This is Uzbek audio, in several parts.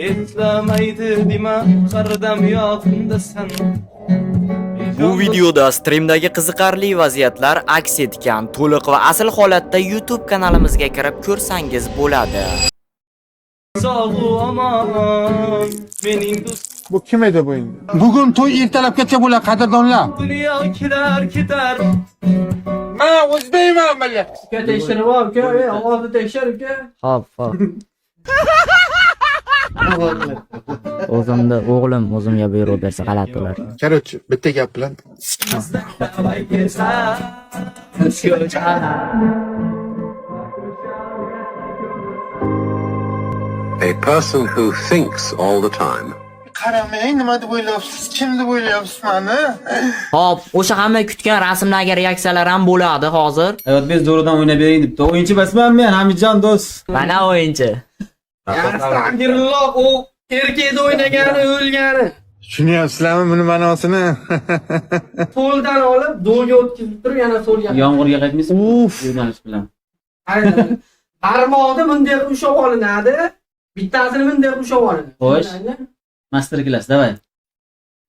Eslamaydi dema qardam yoqinda san. Bu videoda streamdagi qiziqarli vaziyatlar aks etgan to'liq va asl holatda YouTube kanalimizga kirib ko'rsangiz bo'ladi. Sog'u aman mening do'st Bu kim edi bu endi? Bugun to'y ertalabgacha bo'ladi qadrdonlar. dunyo ketar. Ha, o'zbekman balla. Tekshirib ol, uka, ovozni tekshir, uka. Hop. O'zimga buyruq bersa g'alati bo'lar. Короче, bitta gap bilan A person who thinks all the time. qaramang, nima deb o'ylayapsiz? Kim deb o'ylayapsiz meni? Hop, o'sha hamma kutgan rasmlarga reaksiyalar ham bo'ladi hozir. Evet biz doğrudan oynay bereyim debdi. O'yinchi emasman men, Hamidjon do'st. Mana o'yinchi. Astagfirulloh, u erkakda o'ynagani, o'lgani. Tushunyapsizlarmi buni ma'nosini? So'ldan olib, do'lga o'tkazib turib, yana so'lga. Yomg'irga qaytmaysiz? Uf, yo'nalish bilan. Aynan. Barmoqni bunday ushlab olinadi, bittasini bunday ushlab olinadi. Xo'sh. Master class, davay.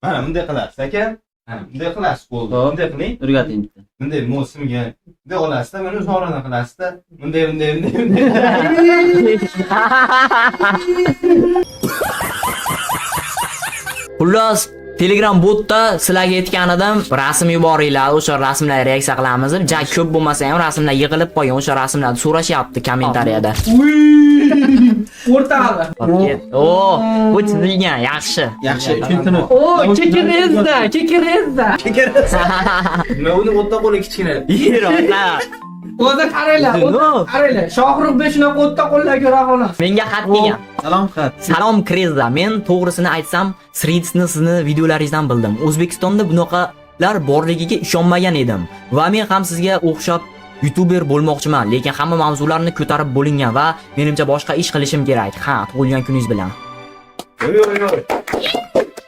Mana bunday qilasiz aka. Mana bunday qilasiz bo'ldi. Bunday qiling. O'rgating bitta. Bunday mo'simga bunday olasiz-da, mana o'zlarini qilasizda. Bunday. Xullas, Telegram botda sizlarga aytganidim, rasm yuboringlar, o'sha rasmlarga reaksiya qilamiz. Ja ko'p bo'lmasa ham rasmlar yig'ilib qolgan, o'sha rasmlarni so'rashyapti kommentariyada. O'rtadi. O, bu chizilgan, yaxshi. Yaxshi, tushundim. O, kekerezda. Nima uni o'tda qo'li kichkina. Yirotlar. O'zi qaranglar, qaranglar. Shohruxbek shunaqa o'tda qo'llar ko'ra xolos. Menga xat kelgan. Salom xat. Salom Krezda. Men to'g'risini aytsam, Sridsni sizni videolaringizdan bildim. O'zbekistonda bunaqalar borligiga ishonmagan edim va men ham sizga o'xshab YouTuber bo'lmoqchiman, lekin hamma mavzularni ko'tarib bo'lingan va menimcha boshqa ish qilishim kerak. Ha, tug'ilgan kuningiz bilan. Yo'q.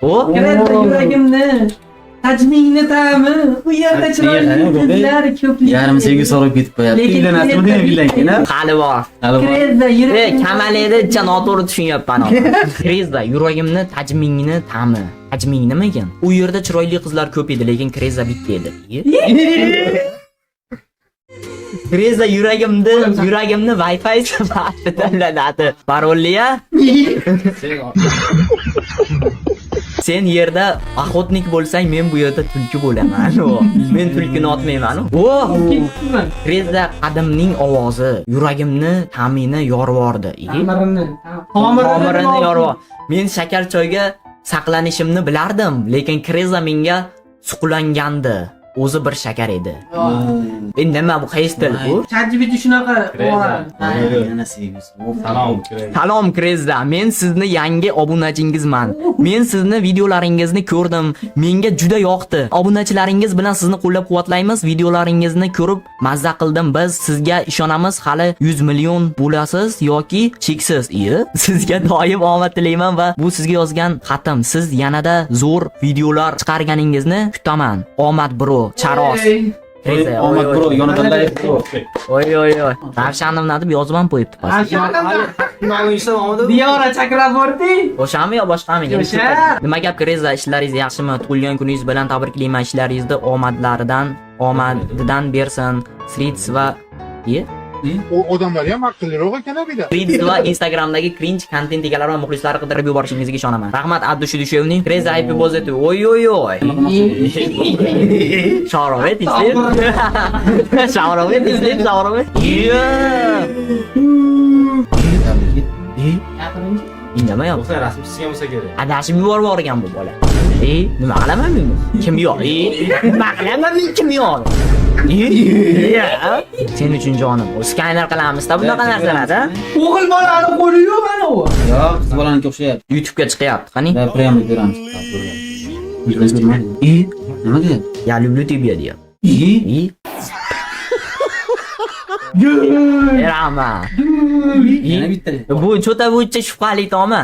O, Krezda yuragimni, tajmingni ta'mi, u yerda chiroyli qizlar ko'plik. Yarim sevgi so'rab ketib qo'yapti. Uylanasizmi degan uylangan, ha? hali bor. Krezda yuragimni. Kamalida noto'g'ri tushunyapman. Krezda yuragimni, tajmingni ta'mi. Tajming nima ekan? U yerda chiroyli qizlar ko'p edi, lekin Krezda bitta edi. Krezda yuragimni Wi-Fi sifatida parolli-ya. Sen yerda охотник bo'lsang, men bu yerda tulki bo'laman. Men tulkini otmayman. Krezda qadimning ovozi yuragimni ta'mini yorvordi. Tomirini yorvor. Men shakar choyga saqlanishimni bilardim, lekin Krezda menga suqlangandi. O'zi bir shakar edi. Nima bu qaysi til bu? ChatGPT shunaqa Yana sevgisi. Salom Krezda, men sizni yangi obunachingizman. Men sizni videolaringizni ko'rdim, menga juda yoqdi. Obunachilaringiz bilan sizni qo'llab-quvvatlaymiz. Videolaringizni ko'rib mazza qildim. Biz sizga ishonamiz. Hali 100 million bo'lasiz yoki cheksiz. Sizga doim omad tilayman va bu sizga yozgan xatim. Siz yanada zo'r videolar chiqarganingizni kutaman. Omad bro, charos. Omad bro, yonidan live bro. Oy. Ravshanimni deb yozib ham qo'yibdi. Diyora Chakraborti. O'shami yo boshqami? Nima gap Krezda, ishlaringiz yaxshimi? Tug'ilgan kuningiz bilan tabriklayman. Ishlaringizda omadidan bersin. Srids va O odamlar ham aqlliroq ekan abida. Srids va Instagramdagi cringe content egalari va muxlislari qidirib yuborishingizga ishonaman. Rahmat Abdushidishevning. Krezda happy birthday to you. Oy. Shohruxbek izlib. Indamay yo'q. O'sha rasm chizgan bo'lsa kerak. Adashib yuborib ekan bu bola. Nima qilaman men? Kim yo'q? Nima qilaman men kim yo'q? Sen uchun jonim. Skanner qilamiz-da bunaqa narsalarda. O'g'il bolani qo'li-yu mana u. Yo'q, qiz bolaniki o'xshayapti. YouTube'ga chiqyapti, qani? Va prям beramiz. Nima deyapti? Ya люблю тебя deyapti. Rama. Yana bitta. Bu chota bo'yicha shubhali toma.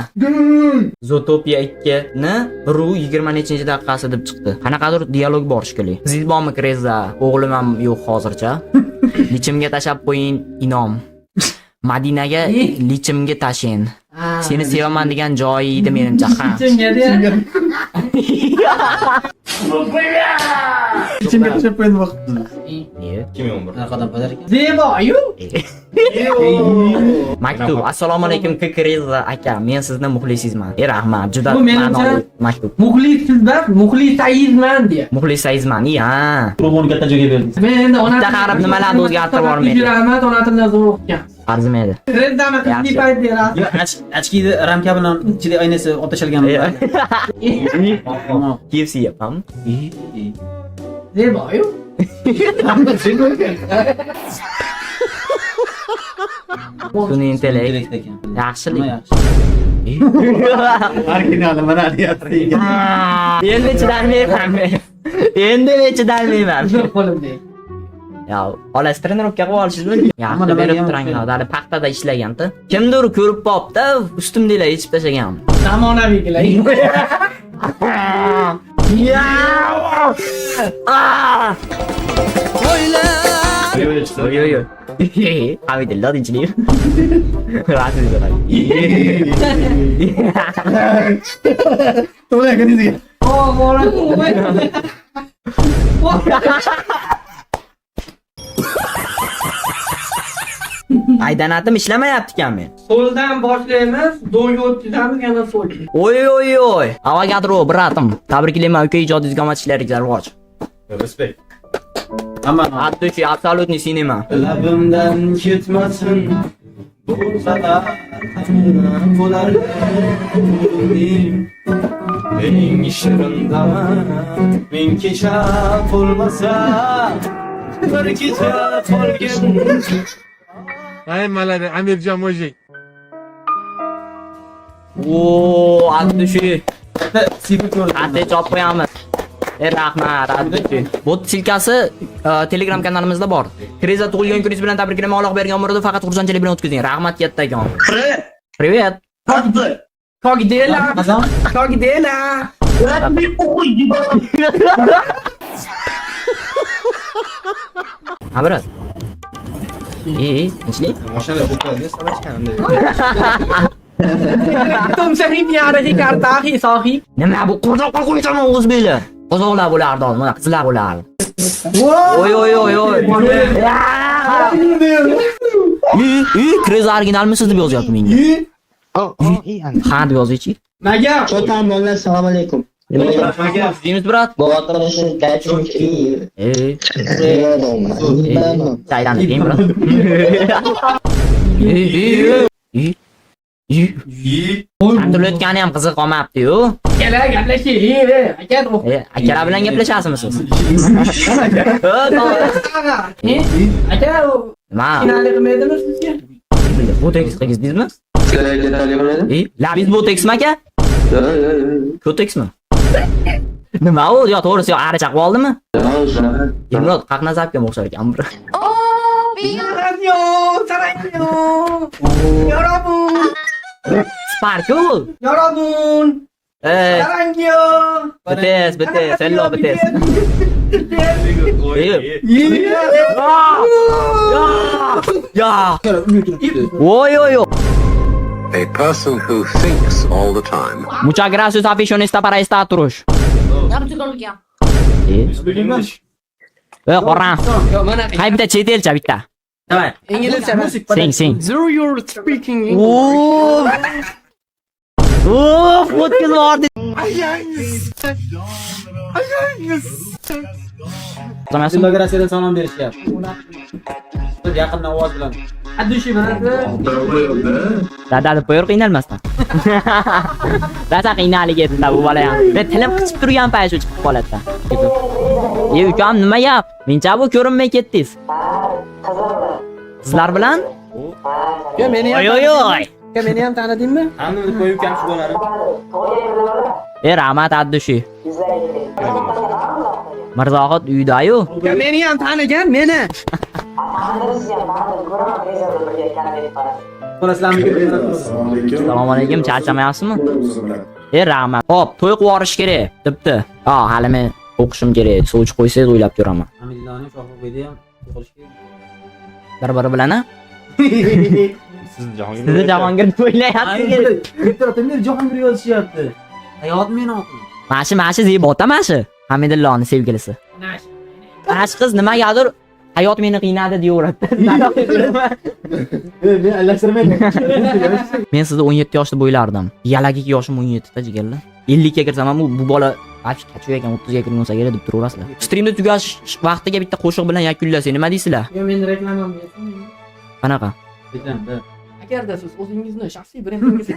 Zootopia 2 ni 1:20 daqiqasi deb chiqdi. Qanaqadir dialog bor shekilli. Siz bormi Krezda? O'g'lim ham yo'q hozircha. Lichimga tashab qo'ying inom. Madinaga lichimga tashing. Seni sevaman degan joyi edi menimcha. Ha. Ichimga-da. Ichimga tushib qo'ydi vaqtni. 2011. Arqadan padar ekan. Zeboyu. Maktub. Assalomu alaykum Kriza aka. Men sizni muxlisingizman. Rahmat. Juda Bu menimcha- ma'noli maktub. Muxlissizman, muxlisayizman deya. Muxlisingizman. Ha. Mikrofonni katta joyga berdi. Men endi ona Bitta qarab nimalarni o'zgartirib yubormaydi. Rahmat, ona tilida zo'r o'qigan. Arzimaydi. Rezdani qizli payt beradi. Yo, ochkiyni ramka bilan ichida oynasi o'tashalgan. KFC yapam. Zeboyu. Buni intellekt. Direkt ekan. Yaxshilik. Nima yaxshi? Originali mana deyapti. Endi chidolmayman men. Endi chidolmayman. Qo'limda. Ya, olas trenirovka qilib olishizmi? Yaxshi Nima berib nima turanglar. Hali paxtada ishlaganda. Kimdir ko'rib qopda, ustimdagilar yechib tashlagan. Zamonaviylar. Ya! Ah! Oy oy oy. Hamidillah tinchlik. Rahat bo'ling. To'g'ri ekan. Oh, bora. Aydanatim ishlamayapti ekan men. So'ldan boshlaymiz, do'lga o'tkazamiz, yana so'l. Oy oy oy. Avogadro, bratim. Tabriklayman uka, ijodingizga omad ishlaringizga rivoj. Respekt. Hamma Atduchi, absolutniy sinema. Labimdan ketmasin bu safar bo'lar eng shirindaman men kecha bo'lmasa bir kecha qolgan. Ay malade Amirjon Mojik. Oo, Atduchi. sifat ko'rdi. Qanday chop qo'yamiz? Rahmat, Atduchi. Bot silkasi Telegram kanalimizda bor. Kriza tug'ilgan kuningiz bilan tabriklayman. Alloh bergan umrida faqat xursandchilik bilan o'tkazing. Rahmat kattakon. Привет. Как дела? Как дела? Abrat. Tinchlik? Mashina qo'yib salachkanimda. Tom shahid yariga kartahi sohi. Nima bu qo'rqoq qo'ysaman o'zbeklar. Qozoqlar bo'lardi, mana qizlar bo'lardi. Oy oy oy oy. Kriz originalmisiz deb yozyapti menga. Ha deb yozaychi. Naga? Cho'tamlar assalomu alaykum. Deymiz brat. Botirishim kachunki. Saydan keyin brat. Qandilayotgani ham qiziq qolmabdi-yu. Akalar gaplashaylik. Aka, Akalar bilan gaplashasizmi siz? aka, Nima? finalni qilmaydimi sizga? Botex qizdingizmi? La biz Botexmi aka? Botexmi? Nima u? Yo, to'g'risi yo ari chaqib oldimi? Imrod Qaqnazarga o'xshar ekan bir. Saranyo, saranyo. Yorobun. Sparkul. Yorobun. Saranyo. Bites, hello bites. Ya. Oy oy oy. A person who thinks all the time. Muchas gracias aficionista para esta trush. Qo'ran. Hay bitta chet elcha bitta. Davay. Inglizcha. Sing. So you're speaking English. Oo. O'tkazib yubordi. Simograsiyadan salom berishyapti. Yaqindan ovoz bilan. Adushi biladi. Dada deb qo'yur qiynalmasdan. Dada qiynalik edi bu bola ham. Men tilim qichib turgan payt shu chiqib qoladi. Ukam nima gap? Mencha bu ko'rinmay ketdingiz. Sizlar bilan? Yo, meni ham. Oy. Yo, meni ham tanidingmi? Hamma qo'yib ukam shu bolani. Rahmat Addushi. Mirzohid uydayu. Yo, meni ham tanigan, meni. Assalomu alaykum, charchamayapsizmi? Rahmat. Hop, to'y qilib yuborish kerak, debdi. Ha, hali men o'qishim kerak. Sovchi qo'ysangiz o'ylab ko'raman. Hamidillohning shohruh bo'yda ham o'qish kerak. Bir-biri bilan-a? Sizni Jahongir. Sizni Jahongir deb o'ylayapsiz. Bitta Jahongir yozishyapti. Hayot meni otim. Mashi Zebota mashi. Hamidillohning sevgilisi. Mashi qiz nimagadir hayot meni qiynadi deyaveradi. Men alashtirmayman. Men sizni 17 yoshda bo'ylardim. Yalagik yoshim 17 ta jigarlar. 50 ga kirsam ham bu bola qachon ekan 30 ga kirmasa kerak deb turaverasizlar. Streamni tugash vaqtiga bitta qo'shiq bilan yakunlasak, nima deysizlar? Yo, men reklamam bersin. Qanaqa? Ekranda. Agarda siz o'zingizni shaxsiy brendingiz